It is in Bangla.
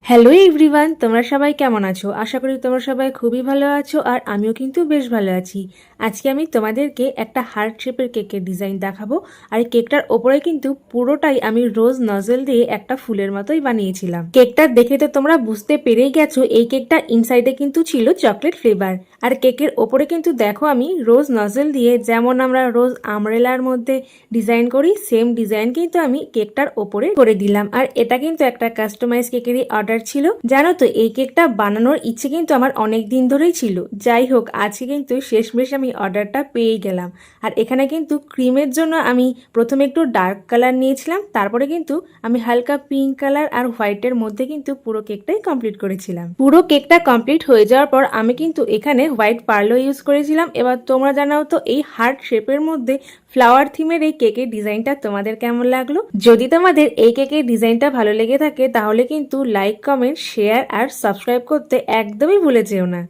হ্যালো এভরিওয়ান, তোমরা সবাই কেমন আছো? আশা করি তোমরা সবাই খুবই ভালো আছো আর আমিও কিন্তু বেশ ভালো আছি। আজকে আমি তোমাদেরকে একটা হার্ট শেপের কেকের ডিজাইন দেখাবো। আর এই কেকটার ওপরে কিন্তু পুরোটাই আমি রোজ নজল দিয়ে একটা ফুলের মতোই বানিয়েছিলাম। কেকটা দেখে তো তোমরা বুঝতে পেরেই গেছো এই কেকটা ইনসাইডে কিন্তু ছিল চকলেট ফ্লেভার। আর কেকের ওপরে কিন্তু দেখো আমি রোজ নজল দিয়ে যেমন আমরা রোজ আমব্রেলার মধ্যে ডিজাইন করি সেম ডিজাইন কিন্তু আমি কেকটার ওপরে করে দিলাম। আর এটা কিন্তু একটা কাস্টমাইজ কেকেরই অর্ডার ছিল। জানো তো এই কেকটা বানানোর ইচ্ছে কিন্তু আমার অনেক দিন ধরেই ছিল। যাই হোক আজকে কিন্তু শেষমেশ আমি অর্ডারটা পেয়ে গেলাম। আর এখানে কিন্তু ক্রিমের জন্য আমি প্রথমে একটু ডার্ক কালার নিয়েছিলাম, তারপরে কিন্তু আমি হালকা পিঙ্ক কালার আর হোয়াইটের মধ্যে কিন্তু পুরো কেকটাই কমপ্লিট করেছিলাম। পুরো কেকটা কমপ্লিট হয়ে যাওয়ার পর আমি কিন্তু এখানে হোয়াইট পার্লও ইউজ করেছিলাম। এবার তোমরা জানাও তো এই হার্ট শেপের মধ্যে ফ্লাওয়ার থিমের এই কেকের ডিজাইনটা তোমাদের কেমন লাগলো। যদি তোমাদের এই কেকের ডিজাইনটা ভালো লেগে থাকে তাহলে কিন্তু লাইক, কমেন্ট, শেয়ার আর সাবস্ক্রাইব করতে একদমই ভুলে যেও না।